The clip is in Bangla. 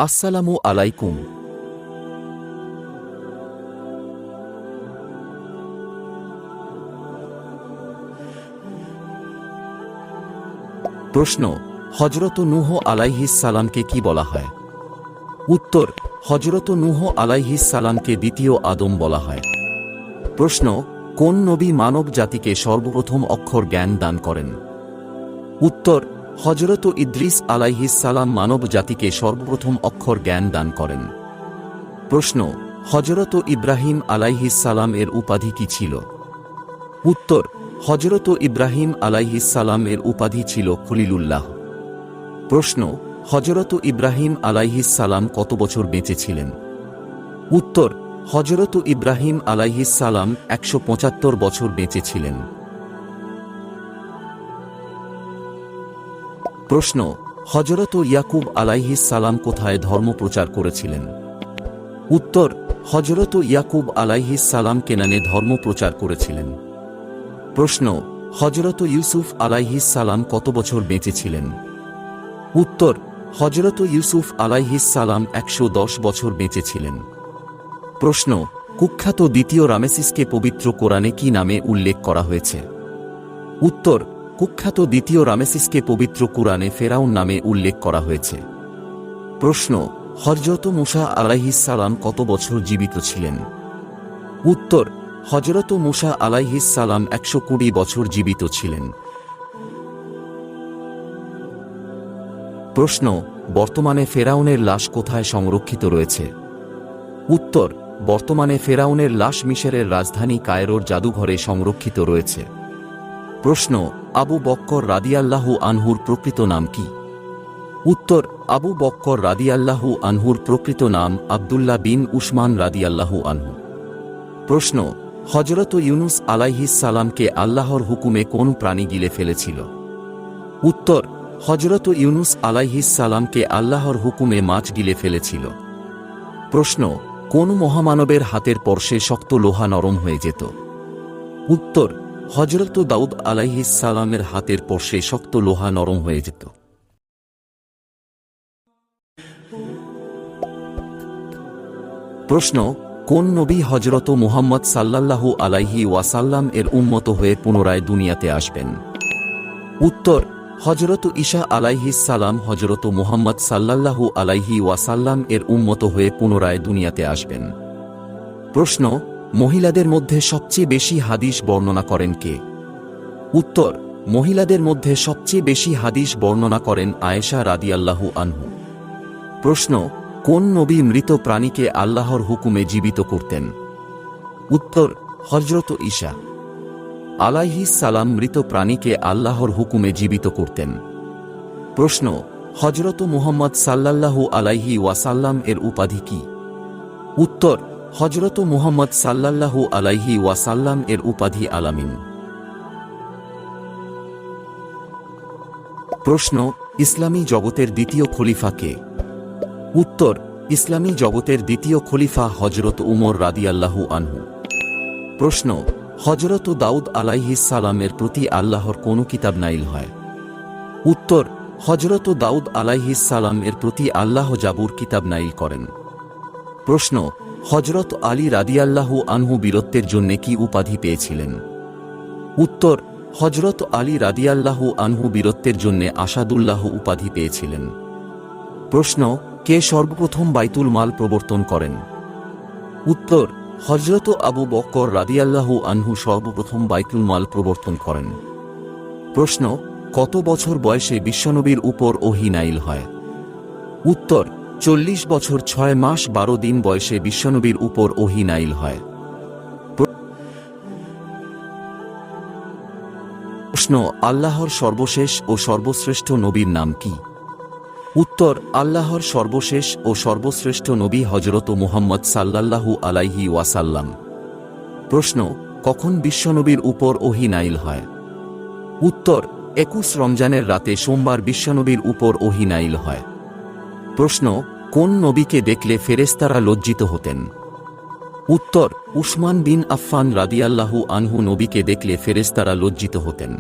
আসসালামু আলাইকুম। প্রশ্ন, হযরত নূহ আলাইহিস সালামকে কি বলা হয়? উত্তর, হযরত নূহ আলাইহিস সালামকে দ্বিতীয় আদম বলা হয়। প্রশ্ন, কোন নবী মানব জাতিকে সর্বপ্রথম অক্ষর জ্ঞান দান করেন? উত্তর, হযরত ইদ্রিস আলাইহিস সালাম মানব জাতিকে সর্বপ্রথম অক্ষর জ্ঞান দান করেন। প্রশ্ন, হযরত ইব্রাহিম আলাইহিস সালাম এর উপাধি কি ছিল? উত্তর, হযরত ইব্রাহিম আলাইহিস সালাম এর উপাধি ছিল খলিলুল্লাহ। প্রশ্ন, হযরত ইব্রাহিম আলাইহিস সালাম কত বছর বেঁচে ছিলেন? উত্তর, হযরত ইব্রাহিম আলাইহিস সালাম ১৭৫ বছর বেঁচে ছিলেন। প্রশ্ন, হযরত ইয়াকুব আলাইহিস সালাম কোথায় ধর্ম প্রচার করেছিলেন? উত্তর, হযরত ইয়াকুব আলাইহিস সালাম কেনানে ধর্ম প্রচার করেছিলেন। প্রশ্ন, হযরত ইউসুফ আলাইহিস সালাম কত বছর বেঁচে ছিলেন? উত্তর, হযরত ইউসুফ আলাইহিস সালাম ১১০ বছর বেঁচে ছিলেন। প্রশ্ন, কুখ্যাত দ্বিতীয় রামেসিসকে পবিত্র কোরআনে কি নামে উল্লেখ করা হয়েছে? উত্তর, কুখ্যাত দ্বিতীয় রামেসিসকে পবিত্র কুরআনে ফেরাউন নামে উল্লেখ করা হয়েছে। প্রশ্ন, হযরত মূসা আলাইহিস সালাম কত বছর জীবিত ছিলেন? উত্তর, হযরত মূসা আলাইহিস সালাম ১২০ বছর জীবিত ছিলেন। প্রশ্ন, বর্তমানে ফেরাউনের লাশ কোথায় সংরক্ষিত রয়েছে? উত্তর, বর্তমানে ফেরাউনের লাশ মিশরের রাজধানী কায়রোর জাদুঘরে সংরক্ষিত রয়েছে। প্রশ্ন, আবু বক্কর রাদিয়াল্লাহু আনহুর প্রকৃত নাম কি? উত্তর, আবু বক্কর রাদিয়াল্লাহু আনহুর প্রকৃত নাম আব্দুল্লাহ বিন উসমান রাদিয়াল্লাহু আনহু। প্রশ্ন, হযরত ইউনুস আলাইহিস সালামকে আল্লাহর হুকুমে কোন প্রাণী গিলে ফেলেছিল? উত্তর, হযরত ইউনুস আলাইহিস সালামকে আল্লাহর হুকুমে মাছ গিলে ফেলেছিল। প্রশ্ন, কোন মহামানবের হাতের স্পর্শে শক্ত লোহা নরম হয়ে যেত? উত্তর, হযরত দাউদ আলাইহিস সালামের হাতের স্পর্শে শক্ত লোহা নরম হয়ে যেত। প্রশ্ন, কোন নবী হযরত মুহাম্মদ সাল্লাল্লাহু আলাইহি ওয়াসাল্লাম এর উম্মত হয়ে পুনরায় দুনিয়াতে আসবেন? উত্তর, হযরত ঈসা আলাইহিস সালাম হযরত মুহাম্মদ সাল্লাল্লাহু আলাইহি ওয়াসাল্লাম এর উম্মত হয়ে পুনরায় দুনিয়াতে আসবেন। প্রশ্ন, মহিলাদের মধ্যে সবচেয়ে বেশি হাদিস বর্ণনা করেন কে? উত্তর, মহিলাদের মধ্যে সবচেয়ে বেশি হাদিস বর্ণনা করেন আয়েশা রাদিয়াল্লাহু আনহু। প্রশ্ন, কোন নবী মৃত প্রাণীকে আল্লাহর হুকুমে জীবিত করতেন? উত্তর, হযরত ঈসা আলাইহিস সালাম মৃত প্রাণীকে আল্লাহর হুকুমে জীবিত করতেন। প্রশ্ন, হযরত মুহাম্মদ সাল্লাল্লাহু আলাইহি ওয়াসাল্লাম এর উপাধি কি? উত্তর, হযরত মুহাম্মদ সাল্লাল্লাহু আলাইহি ওয়াসাল্লাম এর উপাধি আলামিন। প্রশ্ন, ইসলামী জগতের দ্বিতীয় খলিফা কে? উত্তর, ইসলামী জগতের দ্বিতীয় খলিফা হযরত উমর রাদিয়াল্লাহু আনহু। প্রশ্ন, হযরত দাউদ আলাইহিস সালামের প্রতি আল্লাহর কোন কিতাব নাযিল হয়? উত্তর, হযরত দাউদ আলাইহিস সালাম এর প্রতি আল্লাহ জাবুর কিতাব নাযিল করেন। প্রশ্ন, হযরত আলী রাদিয়াল্লাহু আনহু বীরত্বের জন্য কি উপাধি পেয়েছিলেন? উত্তর, হযরত আলী রাদিয়াল্লাহু আনহু বীরত্বের জন্য আসাদুল্লাহ উপাধি পেয়েছিলেন। প্রশ্ন, কে সর্বপ্রথম বাইতুল মাল প্রবর্তন করেন? উত্তর, হযরত আবু বকর রাদিয়াল্লাহু আনহু সর্বপ্রথম বাইতুল মাল প্রবর্তন করেন। প্রশ্ন, কত বছর বয়সে বিশ্বনবীর উপর ওহী নাযিল হয়? উত্তর, ৪০ বছর ৬ মাস ১২ দিন বয়সে বিশ্বনবীর উপর ওহী নাযিল হয়। প্রশ্ন, আল্লাহর সর্বশেষ ও সর্বশ্রেষ্ঠ নবীর নাম কি? উত্তর, আল্লাহর সর্বশেষ ও সর্বশ্রেষ্ঠ নবী হযরত মুহাম্মদ সাল্লাল্লাহু আলাইহি ওয়াসাল্লাম। প্রশ্ন, কখন বিশ্বনবীর উপর ওহী নাযিল হয়? উত্তর, ২১ রমজানের রাতে সোমবার বিশ্বনবীর উপর ওহী নাযিল হয়। প্রশ্ন, কোন নবীকে দেখলে ফেরেশতারা লজ্জিত হতেন? উত্তর, উসমান বিন আফফান রাদিয়াল্লাহু আনহু নবীকে দেখলে ফেরেশতারা লজ্জিত হতেন।